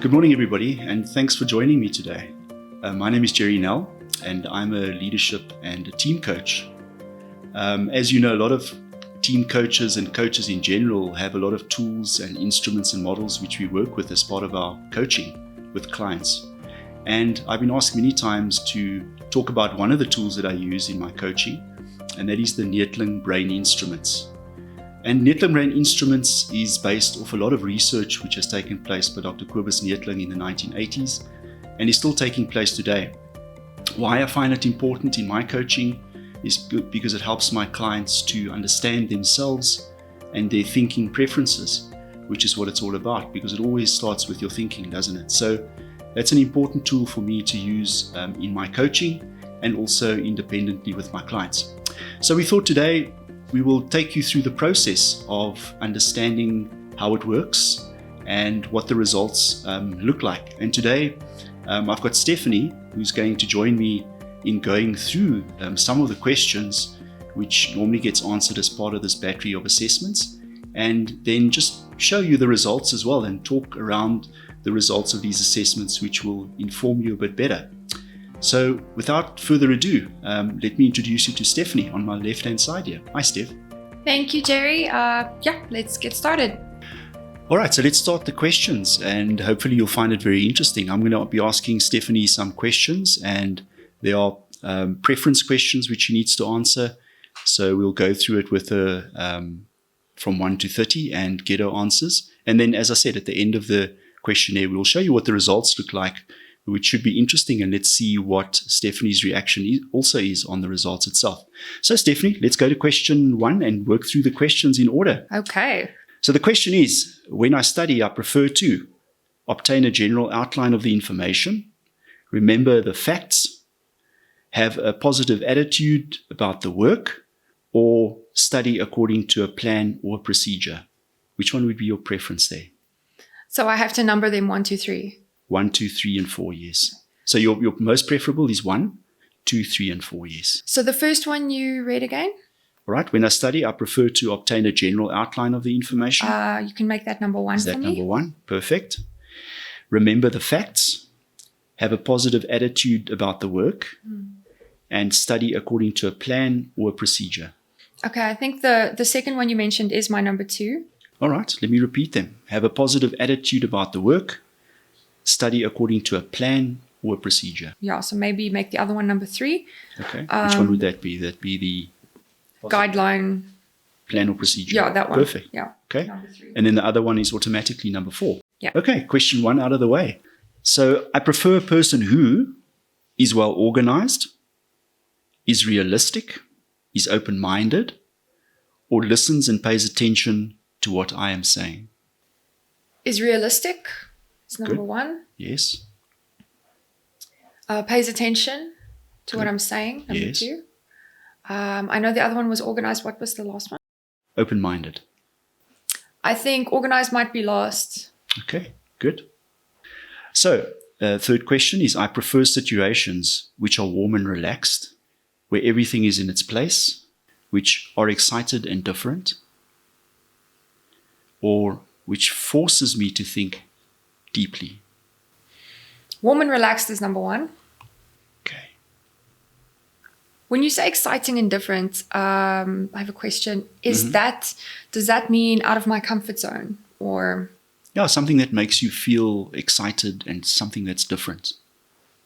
Good morning, everybody, and thanks for joining me today. My name is Gerry Nel, and I'm a leadership and a team coach. As you know, a lot of team coaches and coaches in general have a lot of tools and instruments and models which we work with as part of our coaching with clients. And I've been asked many times to talk about one of the tools that I use in my coaching, and that is the Neethling Brain Instruments. And Neethling Brain Instruments is based off a lot of research which has taken place by Dr. Kobus Neethling in the 1980s and is still taking place today. Why I find it important in my coaching is because it helps my clients to understand themselves and their thinking preferences, which is what it's all about, because it always starts with your thinking, doesn't it? So that's an important tool for me to use in my coaching and also independently with my clients. So we thought today we will take you through the process of understanding how it works and what the results look like. And today I've got Stephanie, who's going to join me in going through some of the questions which normally gets answered as part of this battery of assessments, and then just show you the results as well and talk around the results of these assessments, which will inform you a bit better. So without further ado, let me introduce you to Stephanie on my left-hand side here. Hi, Steph. Thank you, Gerry. Let's get started. All right, so let's start the questions, and hopefully you'll find it very interesting. I'm going to be asking Stephanie some questions, and there are preference questions which she needs to answer. So we'll go through it with her from 1 to 30 and get her answers. And then, as I said, at the end of the questionnaire, we'll show you what the results look like, which should be interesting, and let's see what Stephanie's reaction also is on the results itself. So Stephanie, let's go to question 1 and work through the questions in order. Okay. So the question is, when I study, I prefer to obtain a general outline of the information, remember the facts, have a positive attitude about the work, or study according to a plan or a procedure. Which one would be your preference there? So I have to number them 1, 2, 3. 1, 2, 3, and 4 years. So your most preferable is 1, 2, 3, and 4 years. So the first one you read again? All right. When I study, I prefer to obtain a general outline of the information. You can make that number 1 is that for me. Number 1? Perfect. Remember the facts. Have a positive attitude about the work. And study according to a plan or a procedure. Okay. I think the second one you mentioned is my number 2. All right. Let me repeat them. Have a positive attitude about the work. Study according to a plan or a procedure. Yeah, so maybe make the other one number 3. Okay. Which one would that be? That'd be the guideline. Plan or procedure. Yeah, that one. Perfect. Yeah. Okay. Number 3. And then the other one is automatically number 4. Yeah. Okay. Question 1 out of the way. So I prefer a person who is well organized, is realistic, is open-minded, or listens and pays attention to what I am saying. Is realistic. It's number Good. 1. Yes. Pays attention to what I'm saying. Number Yes. 2. I know the other one was organized. What was the last one? Open-minded. I think organized might be last. Okay, good. So, third question is, I prefer situations which are warm and relaxed, where everything is in its place, which are excited and different, or which forces me to think deeply. Warm and relaxed is number 1. Okay. When you say exciting and different, I have a question. Does that mean out of my comfort zone, or? Yeah, something that makes you feel excited and something that's different.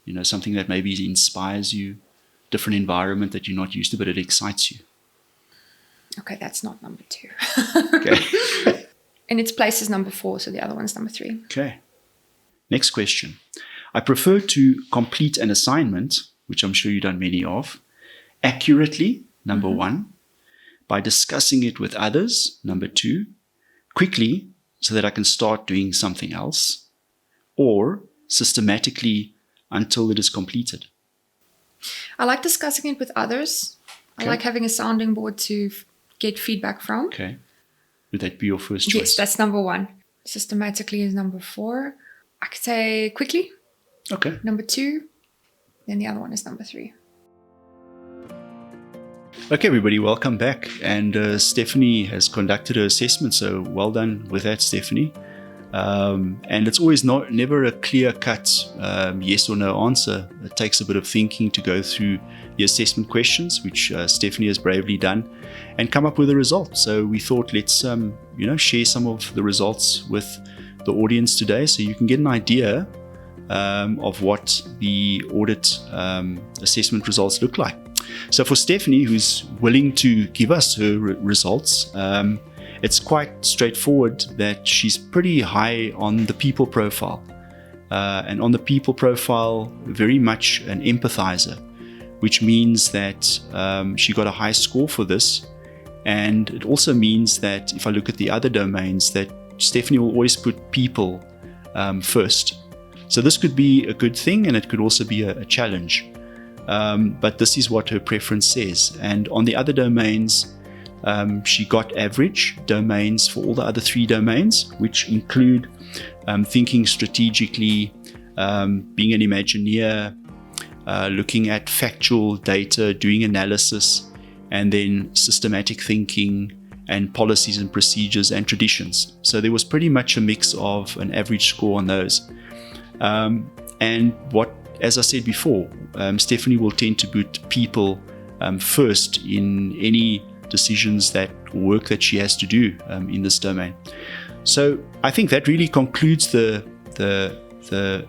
You know, something that maybe inspires you, different environment that you're not used to, but it excites you. Okay, that's not number 2. Okay. In its place is number 4, so the other one's number 3. Okay. Next question. I prefer to complete an assignment, which I'm sure you've done many of, accurately, number 1, by discussing it with others, number 2, quickly, so that I can start doing something else, or systematically until it is completed. I like discussing it with others. Okay. I like having a sounding board to get feedback from. Okay. Would that be your first choice? Yes, that's number 1. Systematically is number 4. I could say quickly. Okay. Number 2. Then the other one is number 3. Okay, everybody, welcome back. And Stephanie has conducted her assessment, so well done with that, Stephanie. And it's always never a clear-cut yes or no answer. It takes a bit of thinking to go through the assessment questions, which Stephanie has bravely done, and come up with a result. So we thought, let's share some of the results with the audience today, so you can get an idea of what the audit assessment results look like. So for Stephanie, who's willing to give us her results, it's quite straightforward that she's pretty high on the people profile. And on the people profile, very much an empathizer, which means that she got a high score for this. And it also means that if I look at the other domains, that Stephanie will always put people first. So this could be a good thing, and it could also be a challenge. But this is what her preference says. And on the other domains, she got average domains for all the other 3 domains, which include thinking strategically, being an Imagineer, looking at factual data, doing analysis, and then systematic thinking and policies and procedures and traditions. So there was pretty much a mix of an average score on those. And what, as I said before, Stephanie will tend to put people first in any decisions that work that she has to do in this domain. So I think that really concludes the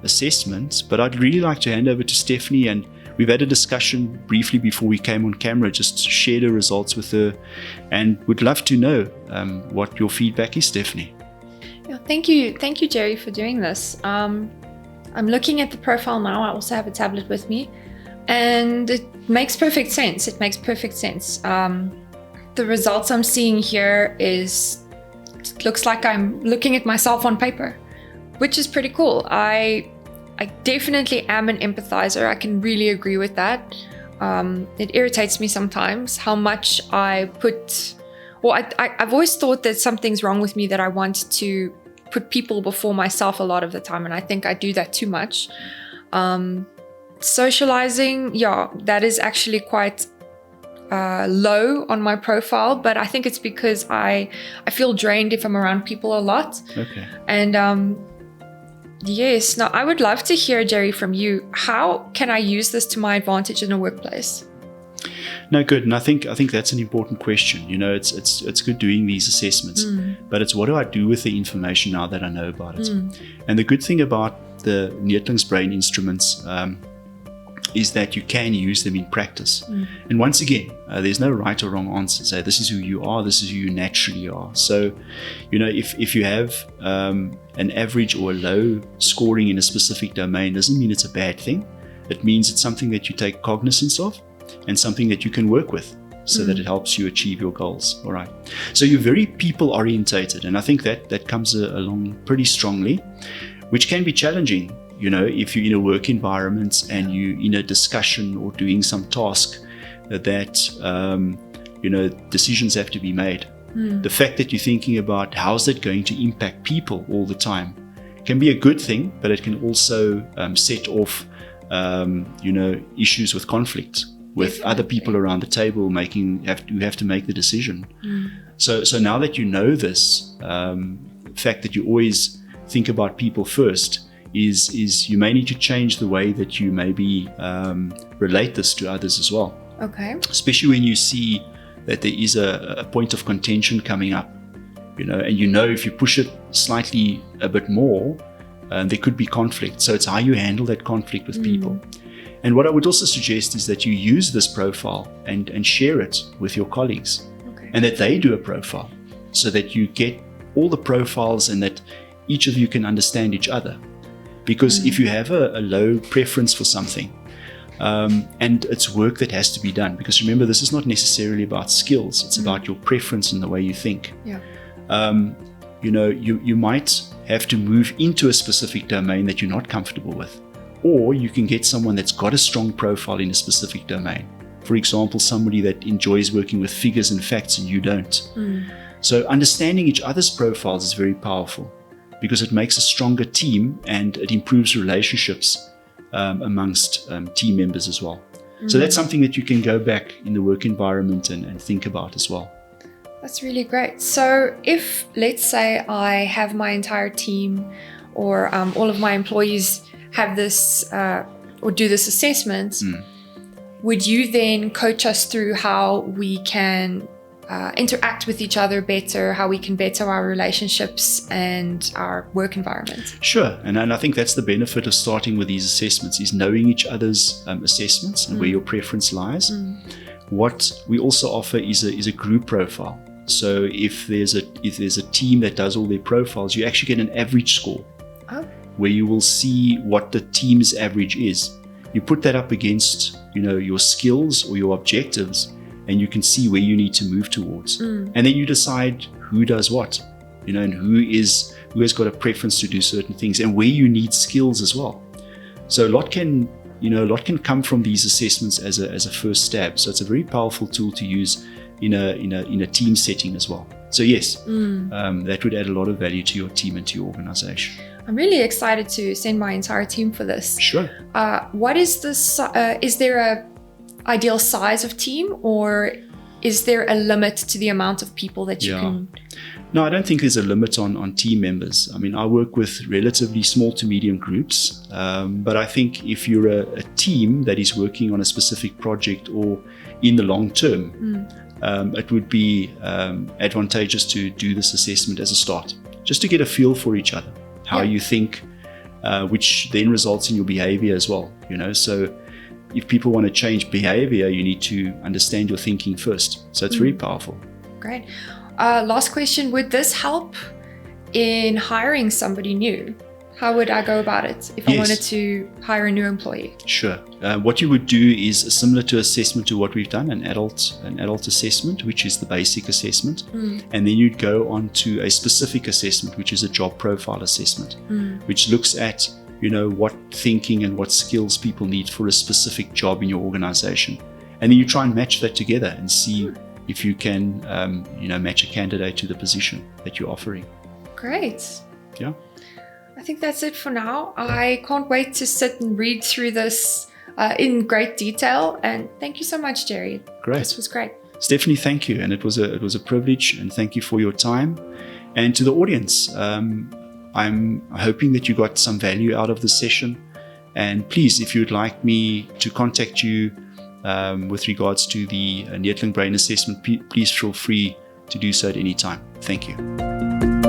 assessment, but I'd really like to hand over to Stephanie, and we've had a discussion briefly before we came on camera, just shared the results with her, and would love to know what your feedback is, Stephanie. Yeah, thank you, Gerry, for doing this. I'm looking at the profile now. I also have a tablet with me, and it makes perfect sense. The results I'm seeing here it looks like I'm looking at myself on paper, which is pretty cool. I definitely am an empathizer. I can really agree with that. It irritates me sometimes how much I put, or I've always thought that something's wrong with me, that I want to put people before myself a lot of the time, and I think I do that too much. Socializing, that is actually quite low on my profile, but I think it's because I feel drained if I'm around people a lot. Okay. And yes, now I would love to hear, Gerry, from you. How can I use this to my advantage in a workplace? No, good. And I think that's an important question. It's good doing these assessments, but it's what do I do with the information now that I know about it? And the good thing about the Neertlingsbrain instruments is that you can use them in practice. And once again, there's no right or wrong answer. Say, this is who you are, this is who you naturally are. So, if you have an average or a low scoring in a specific domain, doesn't mean it's a bad thing. It means it's something that you take cognizance of and something that you can work with so that it helps you achieve your goals. All right. So you're very people orientated, and I think that comes along pretty strongly, which can be challenging. If you're in a work environment and you're in a discussion or doing some task that decisions have to be made. The fact that you're thinking about how's that going to impact people all the time can be a good thing, but it can also set off issues with conflict with other people around the table who have to make the decision. So now that you know this, the fact that you always think about people first is you may need to change the way that you maybe relate this to others as well. Okay. Especially when you see that there is a point of contention coming up, and if you push it slightly a bit more, there could be conflict. So it's how you handle that conflict with people. And what I would also suggest is that you use this profile and share it with your colleagues, and that they do a profile so that you get all the profiles and that each of you can understand each other. Because if you have a low preference for something, and it's work that has to be done, because remember, this is not necessarily about skills, it's about your preference and the way you think. You might have to move into a specific domain that you're not comfortable with, or you can get someone that's got a strong profile in a specific domain. For example, somebody that enjoys working with figures and facts and you don't. So understanding each other's profiles is very powerful, because it makes a stronger team and it improves relationships amongst team members as well. So that's something that you can go back in the work environment and think about as well. That's really great. So if, let's say, I have my entire team or all of my employees have this or do this assessment, would you then coach us through how we can interact with each other better, how we can better our relationships and our work environment? Sure, and I think that's the benefit of starting with these assessments, is knowing each other's assessments and where your preference lies. What we also offer is a group profile. So if there's a team that does all their profiles, you actually get an average score, where you will see what the team's average is. You put that up against, your skills or your objectives, and you can see where you need to move towards. And then you decide who does what, and who has got a preference to do certain things, and where you need skills as well. So a lot can come from these assessments as a first stab. So it's a very powerful tool to use in a team setting as well. So yes, that would add a lot of value to your team and to your organization. I'm really excited to send my entire team for this. Sure. What is this? Is there a ideal size of team, or is there a limit to the amount of people that you can? No, I don't think there's a limit on team members. I mean, I work with relatively small to medium groups, but I think if you're a team that is working on a specific project or in the long term, it would be advantageous to do this assessment as a start, just to get a feel for each other, how you think, which then results in your behavior as well. So if people want to change behavior, you need to understand your thinking first. So it's very powerful. Great. Last question, would this help in hiring somebody new? How would I go about it if I wanted to hire a new employee? Sure. What you would do is similar to assessment to what we've done, an adult assessment, which is the basic assessment. And then you'd go on to a specific assessment, which is a job profile assessment, which looks at what thinking and what skills people need for a specific job in your organization. And then you try and match that together and see if you can, match a candidate to the position that you're offering. Great. Yeah. I think that's it for now. I can't wait to sit and read through this in great detail. And thank you so much, Gerry. Great. This was great. Stephanie, thank you. And it was a privilege, and thank you for your time. And to the audience, I'm hoping that you got some value out of this session. And please, if you'd like me to contact you with regards to the Neertling Brain Assessment, please feel free to do so at any time. Thank you.